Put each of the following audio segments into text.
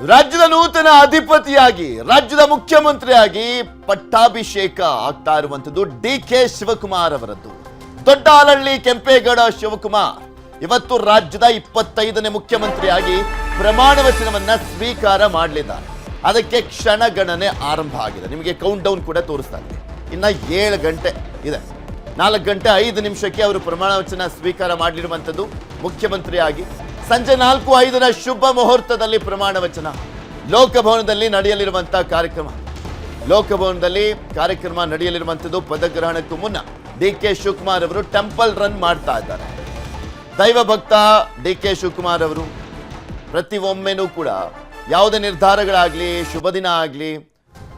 ರಾಜ್ಯದ ನೂತನ ಅಧಿಪತಿಯಾಗಿ ರಾಜ್ಯದ ಮುಖ್ಯಮಂತ್ರಿಯಾಗಿ ಪಟ್ಟಾಭಿಷೇಕ ಆಗ್ತಾ ಇರುವಂತದ್ದು ಡಿಕೆ ಶಿವಕುಮಾರ್ ಅವರದ್ದು. ದೊಡ್ಡ ಆಲಹಳ್ಳಿ ಕೆಂಪೇಗೌಡ ಶಿವಕುಮಾರ್ ಇವತ್ತು ರಾಜ್ಯದ 25ನೇ ಮುಖ್ಯಮಂತ್ರಿಯಾಗಿ ಪ್ರಮಾಣ ವಚನವನ್ನ ಸ್ವೀಕಾರ ಮಾಡಲಿದ್ದಾರೆ. ಅದಕ್ಕೆ ಕ್ಷಣಗಣನೆ ಆರಂಭ ಆಗಿದೆ. ನಿಮಗೆ ಕೌಂಟ್ ಡೌನ್ ಕೂಡ ತೋರಿಸ್ತಾ ಇದೆ. ಇನ್ನ 7 ಗಂಟೆ ಇದೆ. 4 ಗಂಟೆ 5 ನಿಮಿಷಕ್ಕೆ ಅವರು ಪ್ರಮಾಣ ವಚನ ಸ್ವೀಕಾರ ಮಾಡಲಿರುವಂತದ್ದು ಮುಖ್ಯಮಂತ್ರಿಯಾಗಿ. ಸಂಜೆ 4:05 ಶುಭ ಮುಹೂರ್ತದಲ್ಲಿ ಪ್ರಮಾಣ ವಚನ ಲೋಕಭವನದಲ್ಲಿ ನಡೆಯಲಿರುವಂತಹ ಕಾರ್ಯಕ್ರಮ ನಡೆಯಲಿರುವಂತದ್ದು. ಪದಗ್ರಹಣಕ್ಕೂ ಮುನ್ನ ಡಿಕೆ ಶಿವಕುಮಾರ್ ಅವರು ಟೆಂಪಲ್ ರನ್ ಮಾಡ್ತಾ ಇದ್ದಾರೆ. ದೈವ ಭಕ್ತ ಡಿಕೆ ಶಿವಕುಮಾರ್ ಅವರು ಪ್ರತಿ ಒಮ್ಮೆನೂ ಕೂಡ ಯಾವುದೇ ನಿರ್ಧಾರಗಳಾಗ್ಲಿ ಶುಭ ದಿನ ಆಗಲಿ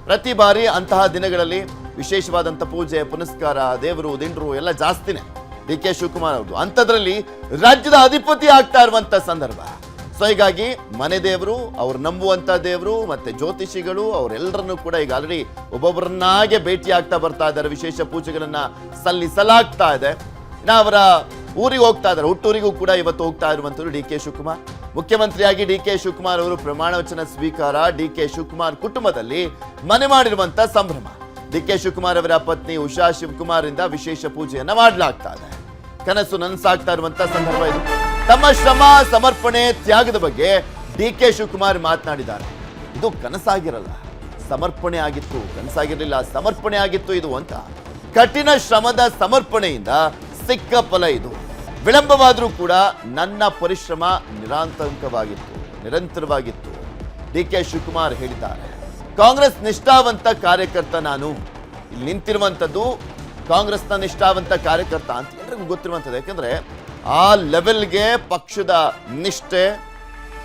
ಪ್ರತಿ ಬಾರಿ ಅಂತಹ ದಿನಗಳಲ್ಲಿ ವಿಶೇಷವಾದಂಥ ಪೂಜೆ ಪುನಸ್ಕಾರ ದೇವರು ದಿಂಡ್ರು ಎಲ್ಲ ಜಾಸ್ತಿನೇ ಡಿಕೆ ಶಿವಕುಮಾರ್ ಅವರು. ಅಂಥದ್ರಲ್ಲಿ ರಾಜ್ಯದ ಅಧಿಪತಿ ಆಗ್ತಾ ಇರುವಂತ ಸಂದರ್ಭ. ಸೊ ಹೀಗಾಗಿ ಮನೆ ದೇವರು, ಅವ್ರು ನಂಬುವಂತ ದೇವರು ಮತ್ತೆ ಜ್ಯೋತಿಷಿಗಳು ಅವರೆಲ್ಲರನ್ನೂ ಕೂಡ ಈಗ ಆಲ್ರೆಡಿ ಒಬ್ಬೊಬ್ಬರನ್ನಾಗೆ ಭೇಟಿ ಆಗ್ತಾ ಬರ್ತಾ ಇದ್ದಾರೆ. ವಿಶೇಷ ಪೂಜೆಗಳನ್ನ ಸಲ್ಲಿಸಲಾಗ್ತಾ ಇದೆ. ಅವರ ಊರಿಗೆ ಹೋಗ್ತಾ ಇದ್ದಾರೆ. ಹುಟ್ಟೂರಿಗೂ ಕೂಡ ಇವತ್ತು ಹೋಗ್ತಾ ಇರುವಂತದ್ದು ಡಿಕೆ ಶಿವಕುಮಾರ್. ಮುಖ್ಯಮಂತ್ರಿಯಾಗಿ ಡಿಕೆ ಶಿವಕುಮಾರ್ ಅವರು ಪ್ರಮಾಣ ವಚನ ಸ್ವೀಕಾರ. ಡಿಕೆ ಶಿವಕುಮಾರ್ ಕುಟುಂಬದಲ್ಲಿ ಮನೆ ಮಾಡಿರುವಂತ ಸಂಭ್ರಮ. ಡಿಕೆ ಶಿವಕುಮಾರ್ ಅವರ ಪತ್ನಿ ಉಷಾ ಶಿವಕುಮಾರ್ ಇಂದ ವಿಶೇಷ ಪೂಜೆಯನ್ನ ಮಾಡಲಾಗ್ತಾ ಇದೆ. ಕನಸು ನನಸಾಗ್ತಾ ಇರುವಂತ ಸಂದರ್ಭ ಇದು. ತಮ್ಮ ಶ್ರಮ ಸಮರ್ಪಣೆ ತ್ಯಾಗದ ಬಗ್ಗೆ ಡಿಕೆ ಶಿವಕುಮಾರ್ ಮಾತನಾಡಿದ್ದಾರೆ. ಇದು ಕನಸಾಗಿರಲ್ಲ, ಸಮರ್ಪಣೆ ಆಗಿತ್ತು. ಕನಸಾಗಿರಲಿಲ್ಲ, ಸಮರ್ಪಣೆ ಆಗಿತ್ತು ಇದು ಅಂತ. ಕಠಿಣ ಶ್ರಮದ ಸಮರ್ಪಣೆಯಿಂದ ಸಿಕ್ಕ ಫಲ ಇದು. ವಿಳಂಬವಾದರೂ ಕೂಡ ನನ್ನ ಪರಿಶ್ರಮ ನಿರಂತರವಾಗಿತ್ತು ಡಿಕೆ ಶಿವಕುಮಾರ್ ಹೇಳಿದ್ದಾರೆ. ಕಾಂಗ್ರೆಸ್ ನಿಷ್ಠಾವಂತ ಕಾರ್ಯಕರ್ತ ನಾನು. ಇಲ್ಲಿ ನಿಂತಿರುವಂಥದ್ದು ಕಾಂಗ್ರೆಸ್ನ ನಿಷ್ಠಾವಂತ ಕಾರ್ಯಕರ್ತ ಅಂತ ಎಲ್ಲರಿಗೂ ಗೊತ್ತಿರುವಂಥದ್ದು. ಯಾಕಂದ್ರೆ ಆ ಲೆವೆಲ್ಗೆ ಪಕ್ಷದ ನಿಷ್ಠೆ,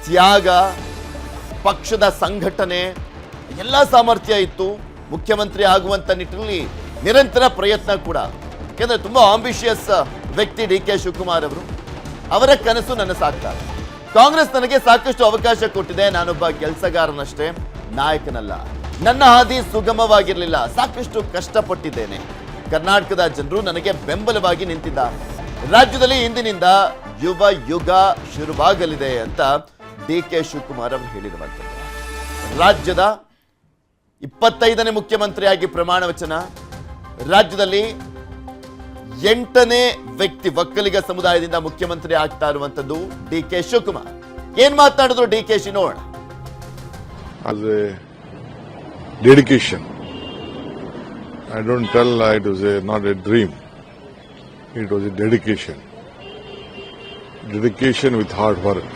ತ್ಯಾಗ, ಪಕ್ಷದ ಸಂಘಟನೆ ಎಲ್ಲ ಸಾಮರ್ಥ್ಯ ಇತ್ತು. ಮುಖ್ಯಮಂತ್ರಿ ಆಗುವಂತ ನಿಟ್ಟಿನಲ್ಲಿ ನಿರಂತರ ಪ್ರಯತ್ನ ಕೂಡ. ಯಾಕಂದ್ರೆ ತುಂಬಾ ಆಂಬಿಷಿಯಸ್ ವ್ಯಕ್ತಿ ಡಿಕೆ ಶಿವಕುಮಾರ್ ಅವರು. ಅವರ ಕನಸು ನನಸಾಗ್ತಾರೆ. ಕಾಂಗ್ರೆಸ್ ನನಗೆ ಸಾಕಷ್ಟು ಅವಕಾಶ ಕೊಟ್ಟಿದೆ. ನಾನೊಬ್ಬ ಕೆಲಸಗಾರನಷ್ಟೇ, ನಾಯಕನಲ್ಲ. ನನ್ನ ಹಾದಿ ಸುಗಮವಾಗಿರಲಿಲ್ಲ, ಸಾಕಷ್ಟು ಕಷ್ಟಪಟ್ಟಿದ್ದೇನೆ. ಕರ್ನಾಟಕದ ಜನರು ನನಗೆ ಬೆಂಬಲವಾಗಿ ನಿಂತಿದ್ದಾರೆ. ರಾಜ್ಯದಲ್ಲಿ ಇಂದಿನಿಂದ ಯುವ ಯುಗ ಶುರುವಾಗಲಿದೆ ಅಂತ ಡಿಕೆ ಶಿವಕುಮಾರ್ ಅವರು ಹೇಳಿರುವಂಥದ್ದು. ರಾಜ್ಯದ 25ನೇ ಮುಖ್ಯಮಂತ್ರಿಯಾಗಿ ಪ್ರಮಾಣ ವಚನ. ರಾಜ್ಯದಲ್ಲಿ 8ನೇ ವ್ಯಕ್ತಿ ಒಕ್ಕಲಿಗ ಸಮುದಾಯದಿಂದ ಮುಖ್ಯಮಂತ್ರಿ ಆಗ್ತಾ ಇರುವಂತದ್ದು ಡಿಕೆ ಶಿವಕುಮಾರ್. ಏನ್ ಮಾತನಾಡಿದ್ರು ಡಿಕೆ ಶಿ ನೋಡೋಣ. As a dedication, I don't tell it was not a dream. It was a dedication. Dedication with hard work.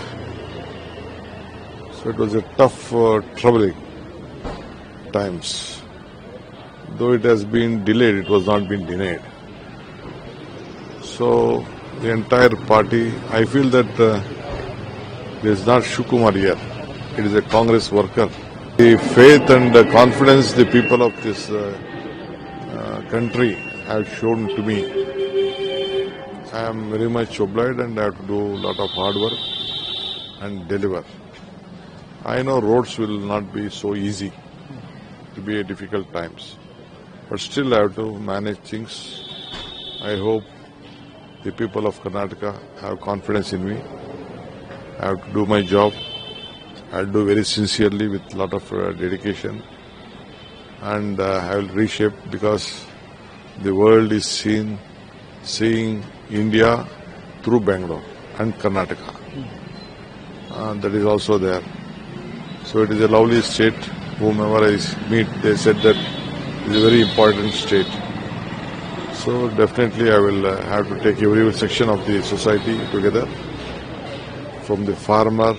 So it was a tough, troubling times. Though it has been delayed, it was not been denied. So the entire party, I feel that there is not Shivakumar here. It is a Congress worker. The faith and the confidence the people of this country have shown to me, I am very much obliged and I have to do a lot of hard work and deliver. I know roads will not be so easy, to be a difficult times, but still I have to manage things. I hope the people of Karnataka have confidence in me. I have to do my job. I'll do very sincerely with a lot of dedication, and I will reshape, because the world is seeing India through Bangalore and Karnataka. That is also there. So it is a lovely state. Whomever I meet, they said that it is a very important state. So definitely I will have to take every section of the society together, from the farmer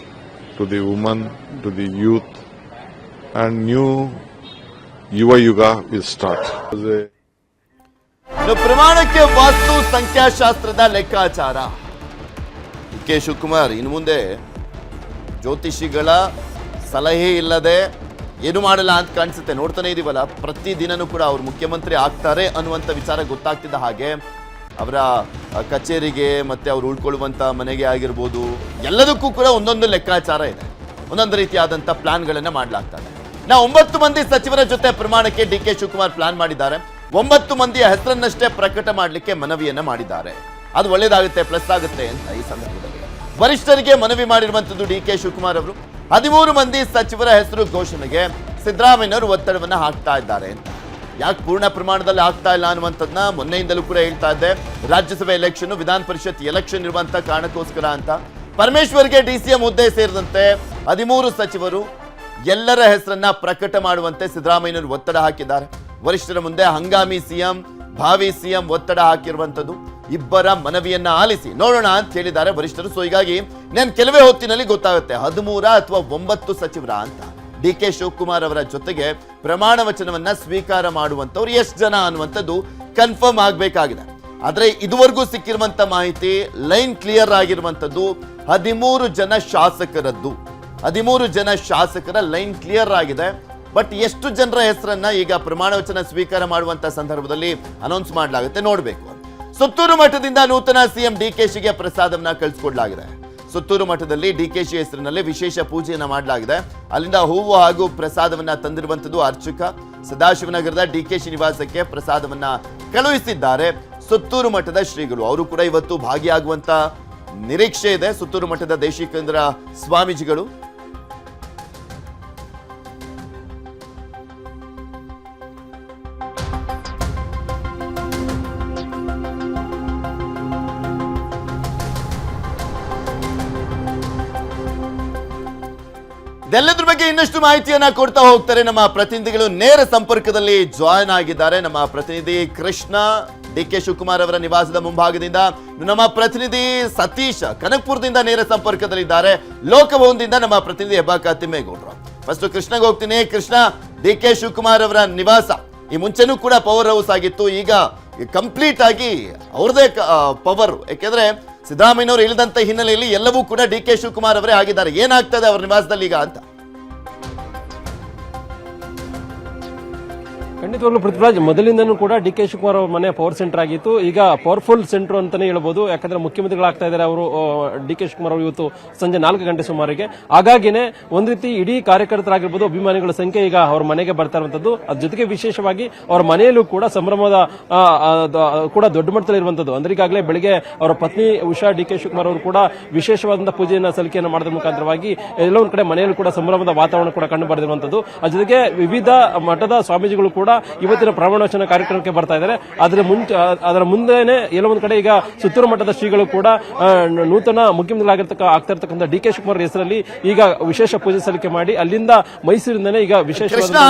to the woman, to the youth, and new Yuva Yuga will start. ಪ್ರಮಾಣಕ್ಕೆ ವಾಸ್ತು ಸಂಖ್ಯಾಶಾಸ್ತ್ರದ ಲೆಕ್ಕಾಚಾರ. DK Shivakumar ಇನ್ನು ಮುಂದೆ ಜ್ಯೋತಿಷಿಗಳ ಸಲಹೆ ಇಲ್ಲದೆ ಏನು ಮಾಡಲ್ಲ ಅಂತ ಕಾಣಿಸುತ್ತೆ. ನೋಡ್ತಾನೆ ಇದೀವಲ್ಲ, ಪ್ರತಿ ದಿನನೂ ಕೂಡ ಅವ್ರು ಮುಖ್ಯಮಂತ್ರಿ ಆಗ್ತಾರೆ ಅನ್ನುವಂಥ ವಿಚಾರ ಗೊತ್ತಾಗ್ತಿದ್ದ ಹಾಗೆ ಅವರ ಕಚೇರಿಗೆ ಮತ್ತೆ ಅವರು ಉಳ್ಕೊಳ್ಳುವಂಥ ಮನೆಗೆ ಆಗಿರ್ಬೋದು, ಎಲ್ಲದಕ್ಕೂ ಕೂಡ ಒಂದೊಂದು ಲೆಕ್ಕಾಚಾರ ಇದೆ. ಒಂದೊಂದು ರೀತಿಯಾದಂಥ ಪ್ಲಾನ್ಗಳನ್ನು ಮಾಡಲಾಗ್ತದೆ. 9 ಮಂದಿ ಸಚಿವರ ಜೊತೆ ಪ್ರಮಾಣಕ್ಕೆ ಡಿಕೆ ಶಿವಕುಮಾರ್ ಪ್ಲಾನ್ ಮಾಡಿದ್ದಾರೆ. 9 ಮಂದಿಯ ಹೆಸರನ್ನಷ್ಟೇ ಪ್ರಕಟ ಮಾಡಲಿಕ್ಕೆ ಮನವಿಯನ್ನ ಮಾಡಿದ್ದಾರೆ. ಅದು ಒಳ್ಳೇದಾಗುತ್ತೆ, ಪ್ಲಸ್ ಆಗುತ್ತೆ ಅಂತ ಈ ಸಂದರ್ಭದಲ್ಲಿ ವರಿಷ್ಠರಿಗೆ ಮನವಿ ಮಾಡಿರುವಂಥದ್ದು ಡಿಕೆ ಶಿವಕುಮಾರ್ ಅವರು. 13 ಮಂದಿ ಸಚಿವರ ಹೆಸರು ಘೋಷಣೆಗೆ ಸಿದ್ದರಾಮಯ್ಯನವರು ಒತ್ತಡವನ್ನ ಹಾಕ್ತಾ ಇದ್ದಾರೆ ಅಂತ. ಯಾಕೆ ಪೂರ್ಣ ಪ್ರಮಾಣದಲ್ಲಿ ಆಗ್ತಾ ಇಲ್ಲ ಅನ್ನುವಂಥದ್ದನ್ನ ಮೊನ್ನೆಯಿಂದಲೂ ಕೂಡ ಹೇಳ್ತಾ ಇದ್ದೆ. ರಾಜ್ಯಸಭೆ ಎಲೆಕ್ಷನ್, ವಿಧಾನ ಪರಿಷತ್ ಎಲೆಕ್ಷನ್ ಇರುವಂತ ಕಾರಣಕ್ಕೋಸ್ಕರ ಅಂತ ಪರಮೇಶ್ವರ್ಗೆ DCM ಹುದ್ದೆ ಸೇರಿದಂತೆ 13 ಸಚಿವರು ಎಲ್ಲರ ಹೆಸರನ್ನ ಪ್ರಕಟ ಮಾಡುವಂತೆ ಸಿದ್ದರಾಮಯ್ಯನವರು ಒತ್ತಡ ಹಾಕಿದ್ದಾರೆ. ವರಿಷ್ಠರ ಮುಂದೆ ಹಂಗಾಮಿ ಸಿಎಂ, ಭಾವಿ ಸಿಎಂ ಒತ್ತಡ ಹಾಕಿರುವಂತದ್ದು. ಇಬ್ಬರ ಮನವಿಯನ್ನ ಆಲಿಸಿ ನೋಡೋಣ ಅಂತ ಹೇಳಿದ್ದಾರೆ ವರಿಷ್ಠರು. ಸೊ ಹೀಗಾಗಿ ನಾನು ಕೆಲವೇ ಹೊತ್ತಿನಲ್ಲಿ ಗೊತ್ತಾಗುತ್ತೆ 13 ಅಥವಾ 9 ಸಚಿವರ ಅಂತ. DK ಶಿವಕುಮಾರ್ ಅವರ ಜೊತೆಗೆ ಪ್ರಮಾಣ ವಚನವನ್ನ ಸ್ವೀಕಾರ ಮಾಡುವಂತವ್ರು ಎಷ್ಟು ಜನ ಅನ್ನುವಂಥದ್ದು ಕನ್ಫರ್ಮ್ ಆಗಬೇಕಾಗಿದೆ. ಆದ್ರೆ ಇದುವರೆಗೂ ಸಿಕ್ಕಿರುವಂತ ಮಾಹಿತಿ ಲೈನ್ ಕ್ಲಿಯರ್ ಆಗಿರುವಂತದ್ದು 13 ಜನ ಶಾಸಕರದ್ದು. 13 ಜನ ಶಾಸಕರ ಲೈನ್ ಕ್ಲಿಯರ್ ಆಗಿದೆ. ಬಟ್ ಎಷ್ಟು ಜನರ ಹೆಸರನ್ನ ಈಗ ಪ್ರಮಾಣ ವಚನ ಸ್ವೀಕಾರ ಮಾಡುವಂತ ಸಂದರ್ಭದಲ್ಲಿ ಅನೌನ್ಸ್ ಮಾಡಲಾಗುತ್ತೆ ನೋಡಬೇಕು. ಸುತ್ತೂರು ಮಠದಿಂದ ನೂತನ ಸಿಎಂ DKಶಿಗೆ ಪ್ರಸಾದವನ್ನ ಕಳಿಸಿಕೊಡಲಾಗಿದೆ. ಸುತ್ತೂರು ಮಠದಲ್ಲಿ DKಶಿ ಹೆಸರಿನಲ್ಲಿ ವಿಶೇಷ ಪೂಜೆಯನ್ನ ಮಾಡಲಾಗಿದೆ. ಅಲ್ಲಿಂದ ಹೂವು ಹಾಗೂ ಪ್ರಸಾದವನ್ನ ತಂದಿರುವಂತದ್ದು ಅರ್ಚಕ. ಸದಾಶಿವನಗರದ DKಶಿ ನಿವಾಸಕ್ಕೆ ಪ್ರಸಾದವನ್ನ ಕಳುಹಿಸಿದ್ದಾರೆ ಸುತ್ತೂರು ಮಠದ ಶ್ರೀಗಳು. ಅವರು ಕೂಡ ಇವತ್ತು ಭಾಗಿಯಾಗುವಂತ ನಿರೀಕ್ಷೆ ಇದೆ. ಸುತ್ತೂರು ಮಠದ ದೇಶಿಕೇಂದ್ರ ಸ್ವಾಮೀಜಿಗಳು ಇದೆಲ್ಲದ್ರ ಬಗ್ಗೆ ಇನ್ನಷ್ಟು ಮಾಹಿತಿಯನ್ನ ಕೊಡ್ತಾ ಹೋಗ್ತಾರೆ ನಮ್ಮ ಪ್ರತಿನಿಧಿಗಳು. ನೇರ ಸಂಪರ್ಕದಲ್ಲಿ ಜಾಯ್ನ್ ಆಗಿದ್ದಾರೆ ನಮ್ಮ ಪ್ರತಿನಿಧಿ ಕೃಷ್ಣ DK ಶಿವಕುಮಾರ್ ಅವರ ನಿವಾಸದ ಮುಂಭಾಗದಿಂದ. ನಮ್ಮ ಪ್ರತಿನಿಧಿ ಸತೀಶ್ ಕನಕಪುರದಿಂದ ನೇರ ಸಂಪರ್ಕದಲ್ಲಿದ್ದಾರೆ. ಲೋಕಭವನದಿಂದ ನಮ್ಮ ಪ್ರತಿನಿಧಿ ಹೆಬ್ಬಾಕ ತಿಮ್ಮೇಗೌಡರು. ಫಸ್ಟ್ ಕೃಷ್ಣಗೆ ಹೋಗ್ತೀನಿ. ಕೃಷ್ಣ, DK ಶಿವಕುಮಾರ್ ಅವರ ನಿವಾಸ ಈ ಮುಂಚೆನೂ ಕೂಡ ಪವರ್ ಹೌಸ್ ಆಗಿತ್ತು, ಈಗ ಕಂಪ್ಲೀಟ್ ಆಗಿ ಅವ್ರದೇ ಪವರ್. ಯಾಕೆಂದ್ರೆ ಸಿದ್ದರಾಮಯ್ಯನವರು ಇಳಿದಂತ ಹಿನ್ನೆಲೆಯಲ್ಲಿ ಎಲ್ಲವೂ ಕೂಡ DK ಶಿವಕುಮಾರ್ ಅವರೇ ಆಗಿದ್ದಾರೆ. ಏನಾಗ್ತದೆ ಅವರ ನಿವಾಸದಲ್ಲಿ ಈಗ ಅಂತ? ಖಂಡಿತವಾಗ್ಲೂ ಪೃಥ್ವಿರಾಜ್, ಮೊದಲಿಂದನೂ ಕೂಡ DK ಶಿವಕುಮಾರ್ ಅವರ ಮನೆ ಪವರ್ ಸೆಂಟರ್ ಆಗಿತ್ತು. ಈಗ ಪವರ್ಫುಲ್ ಸೆಂಟರ್ ಅಂತಾನೆ ಹೇಳ್ಬೋದು. ಯಾಕಂದ್ರೆ ಮುಖ್ಯಮಂತ್ರಿಗಳಾಗ್ತಾ ಇದ್ದಾರೆ ಅವರು. DK ಶಿವಕುಮಾರ್ ಅವರು ಇವತ್ತು ಸಂಜೆ 4 ಗಂಟೆ ಸುಮಾರಿಗೆ. ಹಾಗಾಗಿನೇ ಒಂದ್ ರೀತಿ ಇಡೀ ಕಾರ್ಯಕರ್ತರಾಗಿರ್ಬೋದು, ಅಭಿಮಾನಿಗಳ ಸಂಖ್ಯೆ ಈಗ ಅವ್ರ ಮನೆಗೆ ಬರ್ತಾ ಇರುವಂತದ್ದು. ಅದ್ರ ಜೊತೆಗೆ ವಿಶೇಷವಾಗಿ ಅವ್ರ ಮನೆಯಲ್ಲೂ ಕೂಡ ಸಂಭ್ರಮದ ಕೂಡ ದೊಡ್ಡ ಮಟ್ಟದಲ್ಲಿ ಇರುವಂತದ್ದು. ಅಂದ್ರೆ ಈಗಾಗಲೇ ಬೆಳಿಗ್ಗೆ ಅವರ ಪತ್ನಿ ಉಷಾ DK ಶಿವಕುಮಾರ್ ಅವರು ಕೂಡ ವಿಶೇಷವಾದಂತಹ ಪೂಜೆಯನ್ನ ಸಲ್ಲಿಕೆಯನ್ನು ಮಾಡೋದ್ರ ಮುಖಾಂತರವಾಗಿ ಎಲ್ಲೋ ಒಂದ್ ಕಡೆ ಮನೆಯಲ್ಲೂ ಕೂಡ ಸಂಭ್ರಮದ ವಾತಾವರಣ ಕೂಡ ಕಂಡು ಬರೆದಿರುವಂತದ್ದು. ಅದ್ರ ಜೊತೆಗೆ ವಿವಿಧ ಮಠದ ಸ್ವಾಮೀಜಿಗಳು ಕೂಡ ಇವತ್ತಿನ ಪ್ರಮಾಣ ವಚನ ಕಾರ್ಯಕ್ರಮಕ್ಕೆ ಬರ್ತಾ ಇದ್ದಾರೆ. ಅದರ ಮುಂದೆನೆ ಎಲ್ಲೋ ಒಂದ್ ಕಡೆ ಈಗ ಸುತ್ತೂರು ಮಠದ ಶ್ರೀಗಳು ಕೂಡ ನೂತನ ಆಗ್ತಾ ಇರ್ತಕ್ಕಂಥ DK ಶಿವಕುಮಾರ್ ಹೆಸರಲ್ಲಿ ಈಗ ವಿಶೇಷ ಪೂಜೆ ಸಲ್ಲಿಕೆ ಮಾಡಿ ಅಲ್ಲಿಂದ ಮೈಸೂರಿಂದನೇ ಈಗ ವಿಶೇಷವಾದ